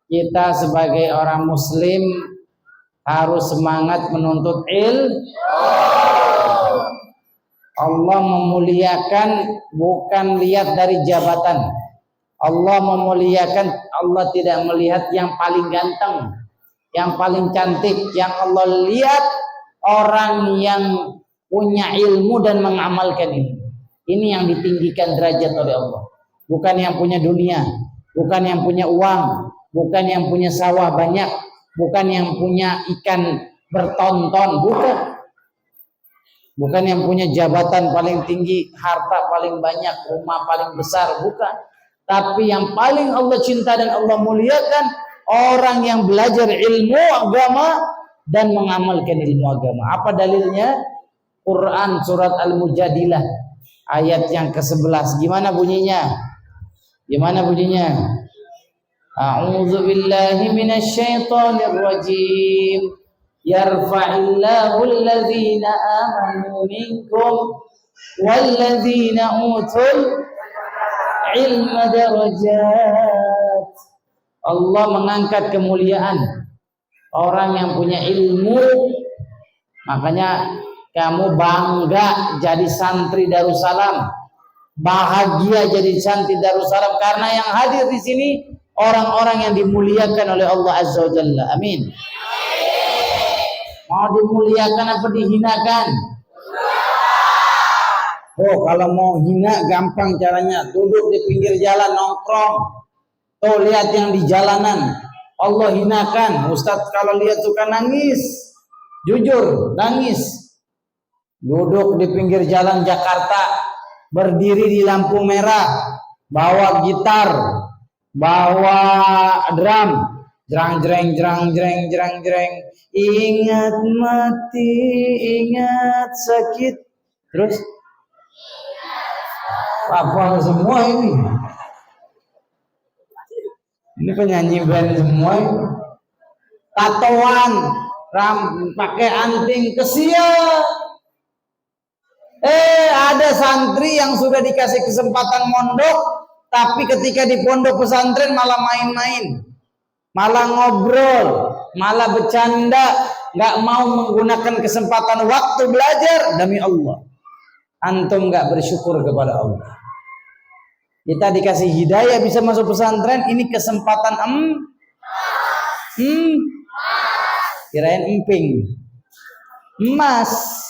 kita sebagai orang muslim harus semangat menuntut ilmu. Allah memuliakan bukan lihat dari jabatan. Allah memuliakan, Allah tidak melihat yang paling ganteng, yang paling cantik. Yang Allah lihat orang yang punya ilmu dan mengamalkan ini. Ini yang ditinggikan derajat oleh Allah. Bukan yang punya dunia, bukan yang punya uang, bukan yang punya sawah banyak, bukan yang punya ikan bertonton, bukan. Bukan yang punya jabatan paling tinggi, harta paling banyak, rumah paling besar, bukan. Tapi yang paling Allah cinta dan Allah muliakan orang yang belajar ilmu agama dan mengamalkan ilmu agama. Apa dalilnya? Quran surat Al-Mujadilah ayat yang ke-11. Gimana bunyinya? Gimana bunyinya? A'udzu billahi minasyaitonir rajim. Yarfa'illahu alladhina amanu minkum walladzina utul ilma darajat. Allah mengangkat kemuliaan orang yang punya ilmu. Makanya kamu bangga jadi santri Darussalam, bahagia jadi santri Darussalam karena yang hadir di sini orang-orang yang dimuliakan oleh Allah Azza wa Jalla. Amin. Mau dimuliakan apa dihinakan? Oh, kalau mau hina gampang caranya, duduk di pinggir jalan nongkrong. Tuh lihat yang di jalanan, Allah hinakan. Ustadz kalau lihat suka nangis, jujur nangis. Duduk di pinggir jalan Jakarta, berdiri di lampu merah, bawa gitar, bawa drum, jrang jreng jrang jreng jrang jreng. Ingat mati, ingat sakit. Terus apa semua ini? Ini penyanyi band semua. Tatoan, pakai anting kesial. Ada santri yang sudah dikasih kesempatan mondok, tapi ketika di pondok pesantren malah main-main, malah ngobrol, malah bercanda, nggak mau menggunakan kesempatan waktu belajar. Demi Allah, antum nggak bersyukur kepada Allah. Kita dikasih hidayah bisa masuk pesantren, ini kesempatan kirain emping, emas.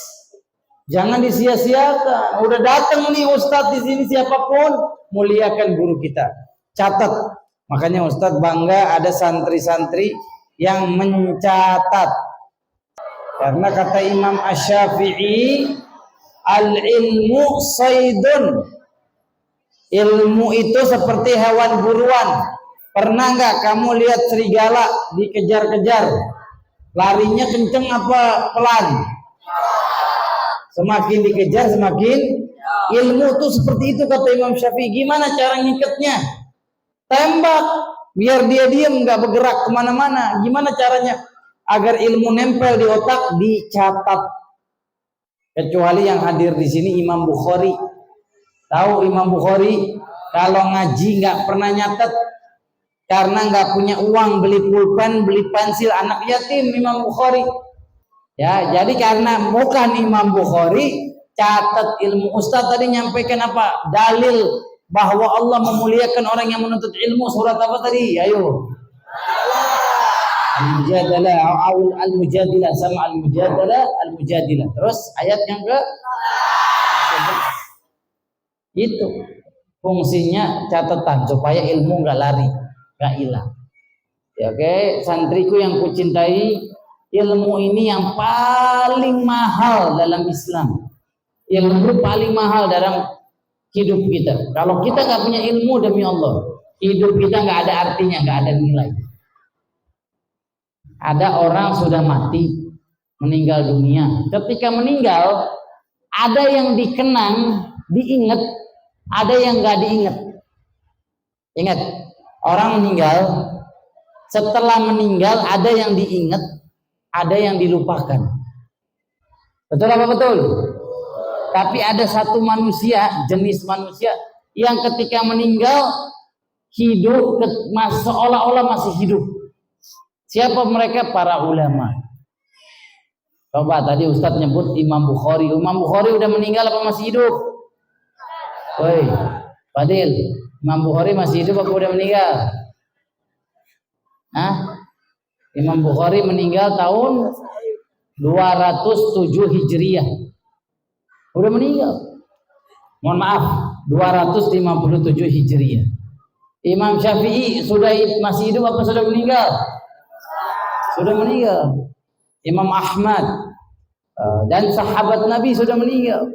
Jangan disia-siakan. Udah datang nih ustadz di sini siapapun, muliakan guru kita. Catat. Makanya ustadz bangga ada santri-santri yang mencatat. Karena kata Imam Asy-Syafi'i, al-ilmu saydun. Ilmu itu seperti hewan buruan. Pernah nggak kamu lihat serigala dikejar-kejar? Larinya kenceng apa pelan? Semakin dikejar semakin. Ilmu itu seperti itu kata Imam Syafi'i. Gimana cara ngikatnya? Tembak biar dia diam nggak bergerak kemana-mana. Gimana caranya agar ilmu nempel di otak? Dicatat. Kecuali yang hadir di sini Imam Bukhari. Tahu Imam Bukhari kalau ngaji nggak pernah nyatet karena nggak punya uang beli pulpen, beli pensil, anak yatim Imam Bukhari. Ya, jadi karena bukan Imam Bukhari, catat ilmu. Ustaz tadi nyampaikan apa? Dalil bahwa Allah memuliakan orang yang menuntut ilmu. Surat apa tadi? Ayo. Al-Mujadalah, Al-Mujadilah sama Al-Mujadalah, Al-Mujadilah. Terus ayat yang ke itu fungsinya catatan supaya ilmu nggak lari, nggak hilang. Ya, oke, santriku yang kucintai, ilmu ini yang paling mahal dalam Islam. Ilmu paling mahal dalam hidup kita. Kalau kita nggak punya ilmu, demi Allah, hidup kita nggak ada artinya, nggak ada nilai. Ada orang sudah mati, meninggal dunia. Ketika meninggal, ada yang dikenang, diingat, ada yang nggak diingat. Ingat, orang meninggal, setelah meninggal ada yang diingat, ada yang dilupakan. Betul apa betul? Tapi ada satu manusia, jenis manusia yang ketika meninggal hidup seolah-olah masih hidup. Siapa mereka? Para ulama. Coba tadi Ustadz nyebut Imam Bukhari. Imam Bukhari udah meninggal apa masih hidup? Woi, Fadil, Imam Bukhari masih hidup apa udah meninggal? Hah? Imam Bukhari meninggal tahun 207 Hijriah. Udah meninggal. Mohon maaf, 257 Hijriah. Imam Syafi'i masih hidup apa sudah meninggal? Sudah meninggal. Imam Ahmad dan sahabat Nabi sudah meninggal.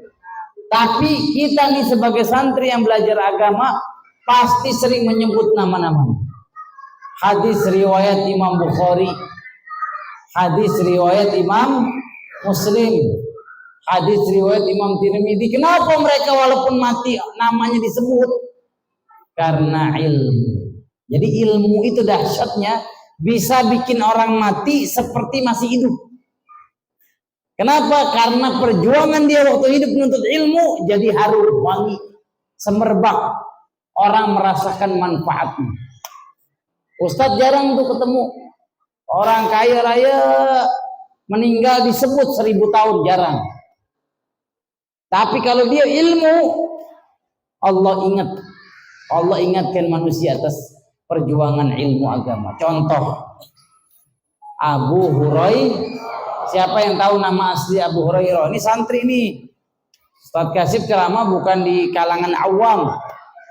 Tapi kita nih sebagai santri yang belajar agama pasti sering menyebut nama-nama. Hadis riwayat Imam Bukhari, hadis riwayat Imam Muslim, hadis riwayat Imam Tirmidzi. Kenapa mereka walaupun mati namanya disebut? Karena ilmu. Jadi ilmu itu dahsyatnya bisa bikin orang mati seperti masih hidup. Kenapa? Karena perjuangan dia waktu hidup menuntut ilmu jadi harum, wangi, semerbak. Orang merasakan manfaatnya. Ustadz jarang tuh ketemu orang kaya raya meninggal disebut 1000 tahun, jarang. Tapi kalau dia ilmu, Allah ingatkan manusia atas perjuangan ilmu agama. Contoh Abu Hurairah. Siapa yang tahu nama asli Abu Hurairah? Ini santri nih. Ustadz Kasyif ceramah bukan di kalangan awam,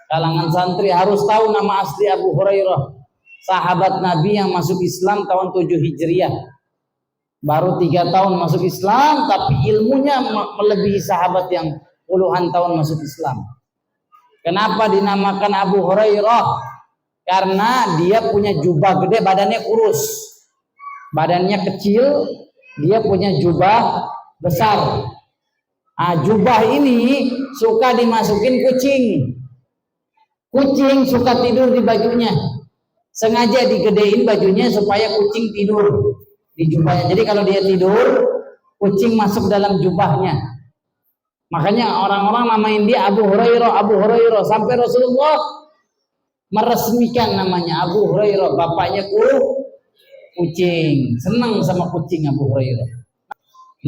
kalangan santri harus tahu nama asli Abu Hurairah. Sahabat Nabi yang masuk Islam tahun 7 Hijriah. Baru 3 tahun masuk Islam, tapi ilmunya melebihi sahabat yang puluhan tahun masuk Islam. Kenapa dinamakan Abu Hurairah? Karena dia punya jubah gede, badannya kurus. Badannya kecil, dia punya jubah besar. Jubah ini suka dimasukin kucing. Kucing suka tidur di bajunya. Sengaja digedein bajunya supaya kucing tidur di jubahnya. Jadi kalau dia tidur, kucing masuk dalam jubahnya. Makanya orang-orang namain dia Abu Hurairah, Abu Hurairah. Sampai Rasulullah meresmikan namanya Abu Hurairah. Bapaknya kucing. Senang sama kucing Abu Hurairah.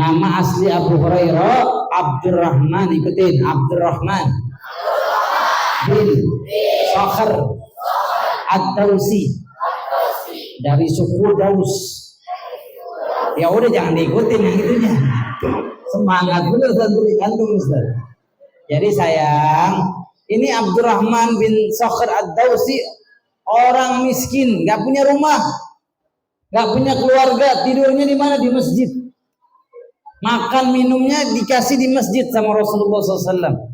Nama asli Abu Hurairah Abdurrahman. Ikutin, Abdurrahman bin Sakhr Ad-Dausi, dari suku Daus. Ya udah jangan diikutin yang itunya. Semangat bener santri antum Ustaz. Jadi sayang, ini Abdurrahman bin Sakhr Ad-Dausi orang miskin, nggak punya rumah, nggak punya keluarga, tidurnya di mana? Di masjid. Makan minumnya dikasih di masjid sama Rasulullah SAW.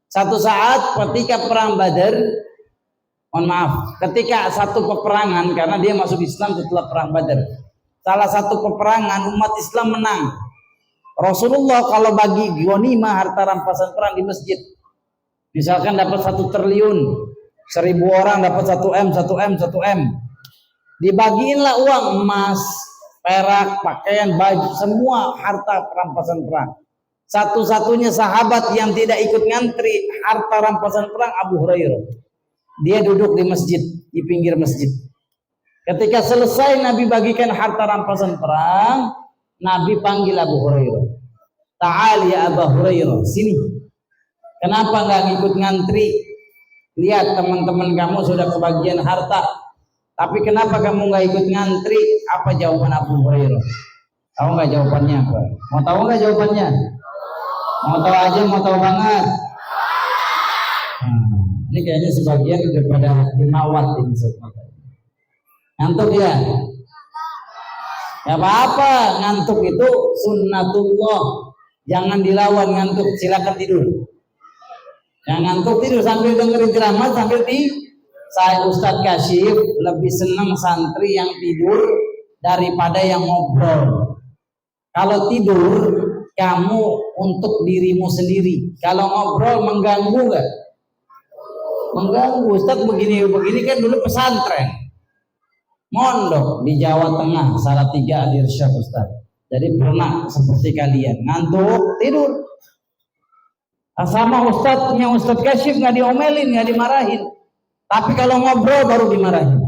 Satu saat ketika perang Badar, mohon maaf, ketika satu peperangan, karena dia masuk Islam setelah perang Badar. Salah satu peperangan umat Islam menang. Rasulullah kalau bagi ghanimah harta rampasan perang di masjid, misalkan dapat 1 triliun, 1000 orang dapat 1 M, dibagiinlah uang emas, perak, pakaian, baju, semua harta rampasan perang. Satu-satunya sahabat yang tidak ikut ngantri harta rampasan perang Abu Hurairah. Dia duduk di masjid, di pinggir masjid. Ketika selesai Nabi bagikan harta rampasan perang, Nabi panggil Abu Hurairah. Ta'al ya Abu Hurairah, sini. Kenapa nggak ngikut ngantri? Lihat teman-teman kamu sudah kebagian harta. Tapi kenapa kamu nggak ikut ngantri? Apa jawaban Abu Hurairah? Tahu nggak jawabannya apa? Mau tahu nggak jawabannya? Mau tahu aja, mau tahu banget. Ini kayaknya sebagian udah pada 5 watt ini sebenarnya. Ngantuk ya? Ya apa-apa, ngantuk itu sunnatullah. Jangan dilawan ngantuk, silakan tidur. Yang ngantuk tidur sambil dengerin ceramah, sambil saya Ustadz Kasyif lebih senang santri yang tidur daripada yang ngobrol. Kalau tidur, kamu untuk dirimu sendiri. Kalau ngobrol mengganggu nggak? Mengganggu. Ustadz begini kan dulu pesantren, mondok di Jawa Tengah, Salatiga Al-Irsyad Ustadz. Jadi pernah seperti kalian ngantuk tidur. Sama Ustadznya Ustadz Kasyif nggak diomelin, nggak dimarahin. Tapi kalau ngobrol baru dimarahin.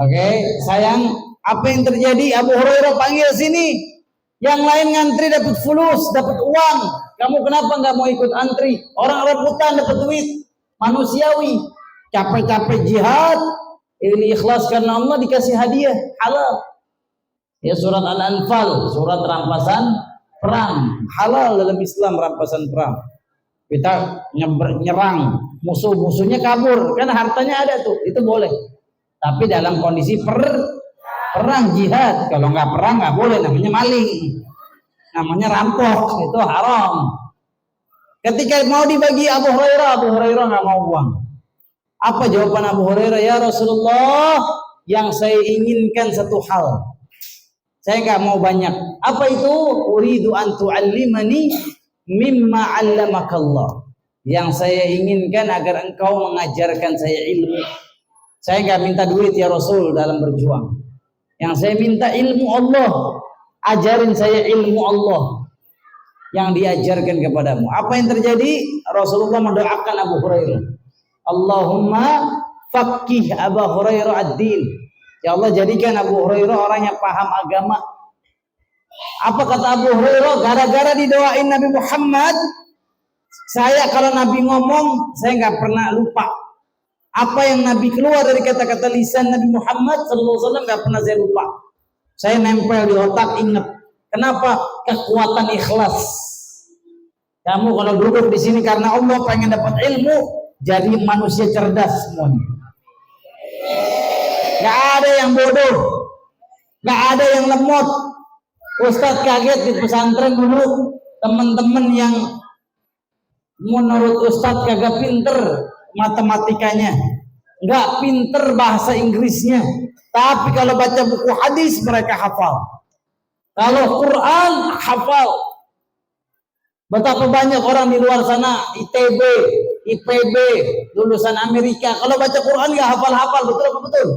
Oke, sayang, apa yang terjadi? Abu Hurairah panggil sini. Yang lain ngantri dapat fulus, dapat uang. Kamu kenapa nggak mau ikut antri? Orang rebutan dapat duit. Manusiawi. Capek-capek jihad, ini ikhlas karena Allah dikasih hadiah halal. Ya surat Al-Anfal, surat rampasan perang. Halal dalam Islam rampasan perang. Kita nyerang musuh-musuhnya kabur, kan hartanya ada tuh, itu boleh. Tapi dalam kondisi perang jihad. Kalau nggak perang nggak boleh, namanya maling, namanya rampok, itu haram. Ketika mau dibagi Abu Hurairah nggak mau uang. Apa jawaban Abu Hurairah? Ya Rasulullah, yang saya inginkan satu hal, saya nggak mau banyak. Apa itu? Uridu an tu'allimani mimma 'allamakallah. Yang saya inginkan agar engkau mengajarkan saya ilmu. Saya nggak minta duit ya Rasul dalam berjuang. Yang saya minta ilmu Allah. Ajarin saya ilmu Allah yang diajarkan kepadamu. Apa yang terjadi? Rasulullah mendoakan Abu Hurairah. Allahumma faqih Abu Hurairah ad-din. Ya Allah, jadikan Abu Hurairah orang yang paham agama. Apa kata Abu Hurairah? Gara-gara didoain Nabi Muhammad, saya kalau Nabi ngomong, saya nggak pernah lupa. Apa yang Nabi keluar dari kata-kata lisan Nabi Muhammad SAW nggak pernah saya lupa. Saya nempel di otak, ingat. Kenapa? Kekuatan ikhlas. Kamu kalau duduk di sini karena Allah pengen dapat ilmu, jadi manusia cerdas semuanya. Gak ada yang bodoh, gak ada yang lemot. Ustadz kaget di pesantren dulu, teman-teman yang menurut Ustadz kagak pinter matematikanya, gak pinter bahasa Inggrisnya, tapi kalau baca buku hadis mereka hafal. Kalau Quran hafal. Betapa banyak orang di luar sana ITB, IPB, lulusan Amerika, kalau baca Quran gak hafal-hafal, betul apa betul?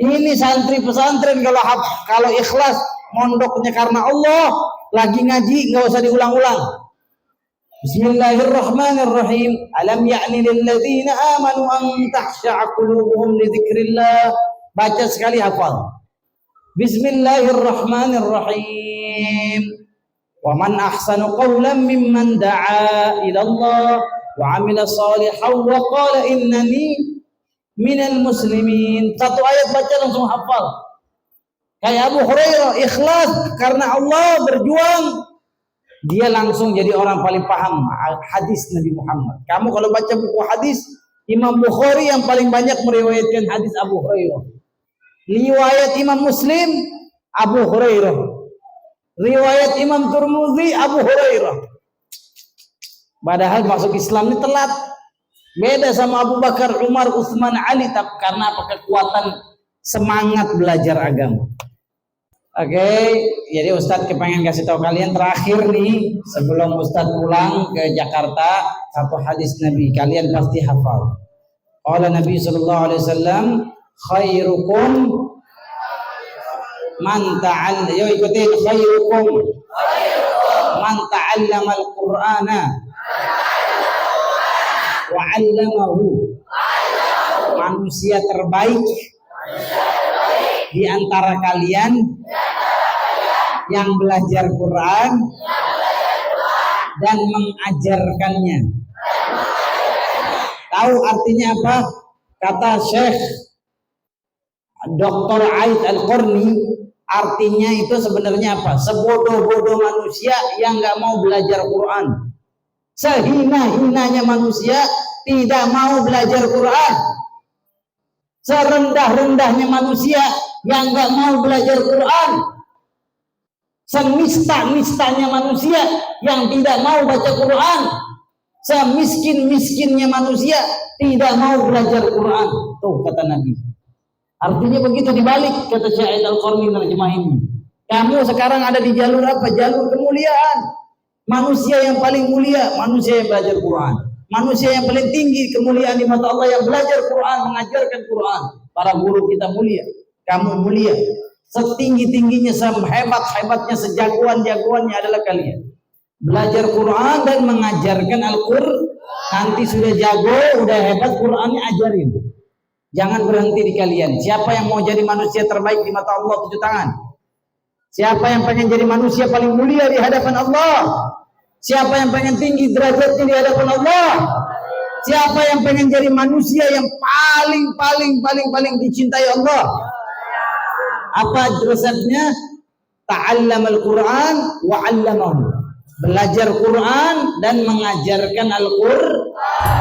Ini santri pesantren kalau ikhlas mondoknya karena Allah, lagi ngaji nggak usah diulang-ulang. Bismillahirrahmanirrahim. Alam ya'ni lil ladzina amanu an takhsha'a qulubuhum li dzikrillah. Baca sekali hafal. Bismillahirrahmanirrahim. Wa man ahsanu qawlan mimman da'a ila Allah wa 'amila shalihan wa qala innani minal muslimin. Satu ayat baca langsung hafal. Kayak Abu Hurairah ikhlas karena Allah, berjuang, dia langsung jadi orang paling paham hadis Nabi Muhammad. Kamu kalau baca buku hadis, Imam Bukhari yang paling banyak meriwayatkan hadis Abu Hurairah. Riwayat Imam Muslim Abu Hurairah. Riwayat Imam Tirmidzi Abu Hurairah. Padahal masuk Islam ini telat. Beda sama Abu Bakar, Umar, Utsman, Ali, karena apa? Kekuatan semangat belajar agama. Oke, jadi Ustadz kepengen kasih tahu kalian terakhir nih sebelum Ustadz pulang ke Jakarta, satu hadis Nabi kalian pasti hafal. Qala Nabi sallallahu alaihi wasallam, khairukum man ta'allama, yo ikutin, khairukum man ta'allama al-Qur'ana wa 'allamahu. Manusia terbaik di antara kalian yang belajar Quran dan mengajarkannya. Tahu artinya apa? Kata Syekh Dr. Aid Al-Qarni, artinya itu sebenarnya apa? Sebodoh-bodoh manusia yang nggak mau belajar Quran, sehina-hinanya manusia tidak mau belajar Quran, serendah-rendahnya manusia yang nggak mau belajar Quran, semista-mistanya manusia yang tidak mau baca Quran, semiskin-miskinnya manusia tidak mau belajar Quran. Tuh kata Nabi. Artinya begitu dibalik, kata Syekh Al-Qarni nerjemahinnya. Kamu sekarang ada di jalur apa? Jalur kemuliaan. Manusia yang paling mulia, manusia yang belajar Quran. Manusia yang paling tinggi kemuliaan di mata Allah yang belajar Quran, mengajarkan Quran. Para guru kita mulia, kamu mulia. Setinggi-tingginya, sehebat-hebatnya, sejagoan-jagoannya adalah kalian. Belajar Quran dan mengajarkan Al-Quran. Nanti sudah jago, udah hebat, Qur'annya ajarin. Jangan berhenti di kalian. Siapa yang mau jadi manusia terbaik di mata Allah, tujuh tangan. Siapa yang pengen jadi manusia paling mulia di hadapan Allah? Siapa yang pengen tinggi derajatnya di hadapan Allah? Siapa yang pengen jadi manusia yang paling dicintai Allah? Apa resepnya? Ta'allamal Qur'an wa 'allamahu. Belajar Quran dan mengajarkan Al-Qur'an.